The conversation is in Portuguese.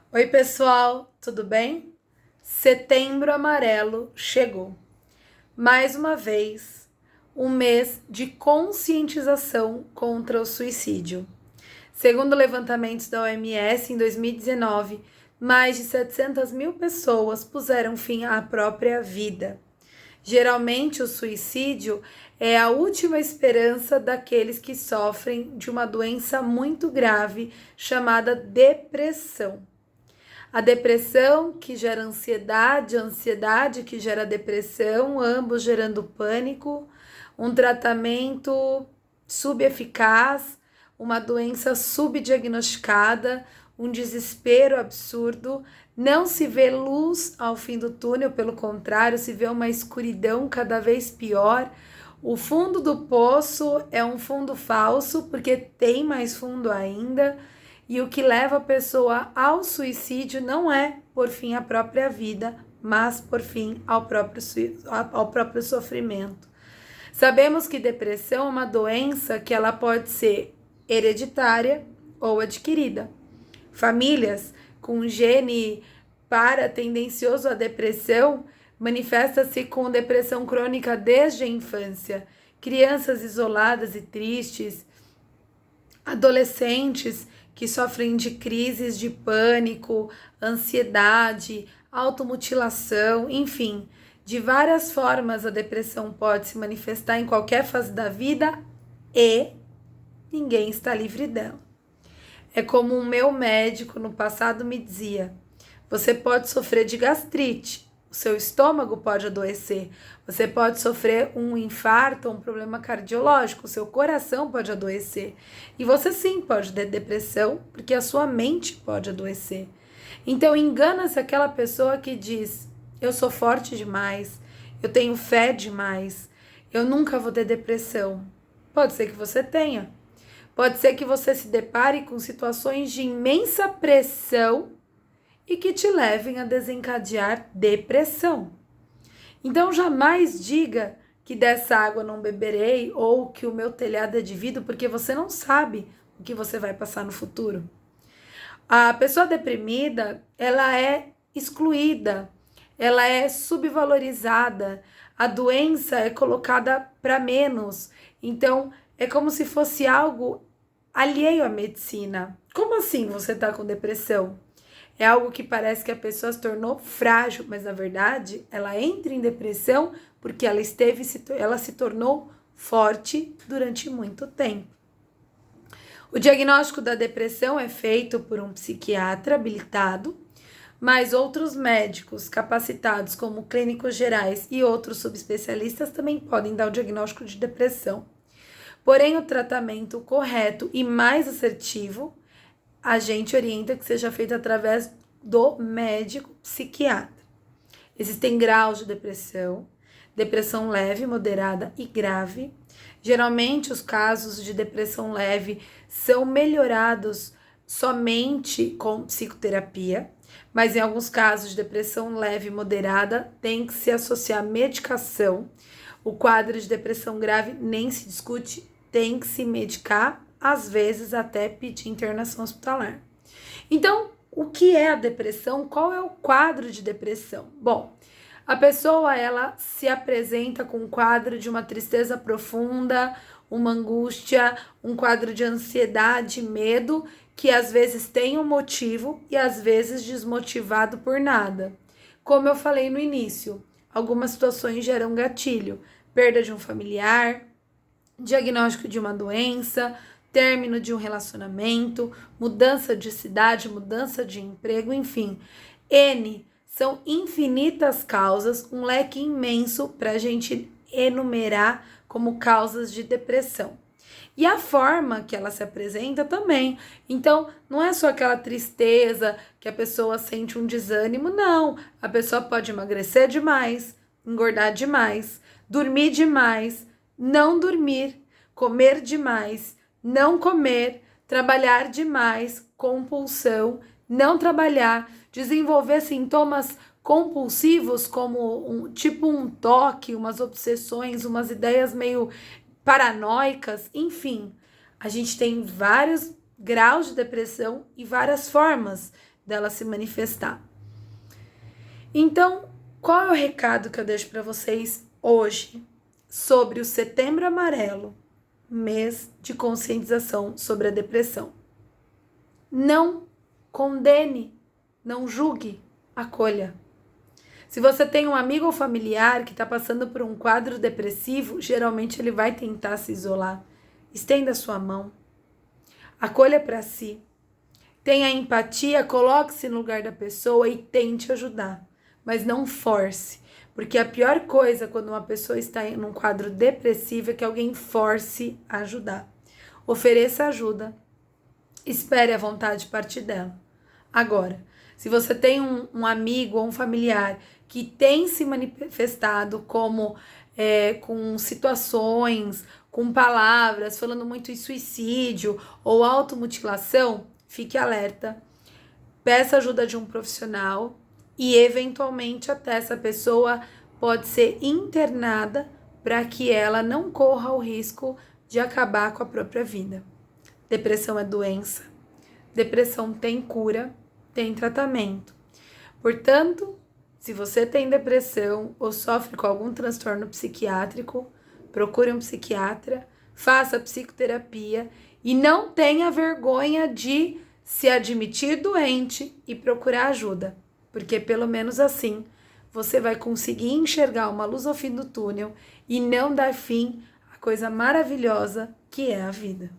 Oi, pessoal, tudo bem? Setembro Amarelo chegou. Mais uma vez, um mês de conscientização contra o suicídio. Segundo levantamentos da OMS, em 2019, mais de 700 mil pessoas puseram fim à própria vida. Geralmente, o suicídio é a última esperança daqueles que sofrem de uma doença muito grave chamada depressão. A depressão que gera ansiedade, a ansiedade que gera depressão, ambos gerando pânico, um tratamento subeficaz, uma doença subdiagnosticada, um desespero absurdo, não se vê luz ao fim do túnel, pelo contrário, se vê uma escuridão cada vez pior. O fundo do poço é um fundo falso, porque tem mais fundo ainda. E o que leva a pessoa ao suicídio não é por fim à própria vida, mas por fim ao próprio sofrimento. Sabemos que depressão é uma doença que ela pode ser hereditária ou adquirida. Famílias com gene para-tendencioso à depressão manifesta-se com depressão crônica desde a infância. Crianças isoladas e tristes, adolescentes que sofrem de crises de pânico, ansiedade, automutilação, enfim, de várias formas a depressão pode se manifestar em qualquer fase da vida e ninguém está livre dela. É como o meu médico no passado me dizia: você pode sofrer de gastrite, o seu estômago pode adoecer, você pode sofrer um infarto, um problema cardiológico, o seu coração pode adoecer. E você sim pode ter depressão, porque a sua mente pode adoecer. Então engana-se aquela pessoa que diz: eu sou forte demais, eu tenho fé demais, eu nunca vou ter depressão. Pode ser que você tenha. Pode ser que você se depare com situações de imensa pressão e que te levem a desencadear depressão. Então jamais diga que dessa água não beberei ou que o meu telhado é de vidro, porque você não sabe o que você vai passar no futuro. A pessoa deprimida, ela é excluída, ela é subvalorizada, a doença é colocada para menos. Então, é como se fosse algo alheio à medicina. Como assim você está com depressão? É algo que parece que a pessoa se tornou frágil, mas na verdade ela entra em depressão porque ela se tornou forte durante muito tempo. O diagnóstico da depressão é feito por um psiquiatra habilitado, mas outros médicos capacitados, como clínicos gerais e outros subespecialistas, também podem dar o diagnóstico de depressão. Porém, o tratamento correto e mais assertivo, a gente orienta que seja feito através do médico psiquiatra. Existem graus de depressão, depressão leve, moderada e grave. Geralmente, os casos de depressão leve são melhorados somente com psicoterapia, mas em alguns casos de depressão leve e moderada tem que se associar medicação. O quadro de depressão grave nem se discute, tem que se medicar, às vezes até pedir internação hospitalar. Então, o que é a depressão? Qual é o quadro de depressão? Bom, a pessoa ela se apresenta com um quadro de uma tristeza profunda, uma angústia, um quadro de ansiedade, medo, que às vezes tem um motivo e às vezes desmotivado por nada. Como eu falei no início, algumas situações geram gatilho, perda de um familiar, diagnóstico de uma doença, término de um relacionamento, mudança de cidade, mudança de emprego, enfim. São infinitas causas, um leque imenso para a gente enumerar como causas de depressão. E a forma que ela se apresenta também. Então, não é só aquela tristeza que a pessoa sente um desânimo, não. A pessoa pode emagrecer demais, engordar demais, dormir demais, não dormir, comer demais, não comer, trabalhar demais, compulsão, não trabalhar, desenvolver sintomas compulsivos como um toque, umas obsessões, umas ideias meio paranoicas, enfim. A gente tem vários graus de depressão e várias formas dela se manifestar. Então, qual é o recado que eu deixo para vocês hoje sobre o Setembro Amarelo, mês de conscientização sobre a depressão? Não condene, não julgue, acolha. Se você tem um amigo ou familiar que está passando por um quadro depressivo, geralmente ele vai tentar se isolar. Estenda a sua mão, acolha para si, tenha empatia, coloque-se no lugar da pessoa e tente ajudar, mas não force, porque a pior coisa quando uma pessoa está em um quadro depressivo é que alguém force a ajudar. Ofereça ajuda, espere a vontade partir dela. Agora, se você tem um amigo ou um familiar que tem se manifestado como com situações, com palavras, falando muito em suicídio ou automutilação, fique alerta, peça ajuda de um profissional e eventualmente até essa pessoa pode ser internada para que ela não corra o risco de acabar com a própria vida. Depressão é doença, depressão tem cura, tem tratamento. Portanto, se você tem depressão ou sofre com algum transtorno psiquiátrico, procure um psiquiatra, faça psicoterapia e não tenha vergonha de se admitir doente e procurar ajuda, porque pelo menos assim você vai conseguir enxergar uma luz ao fim do túnel e não dar fim à coisa maravilhosa que é a vida.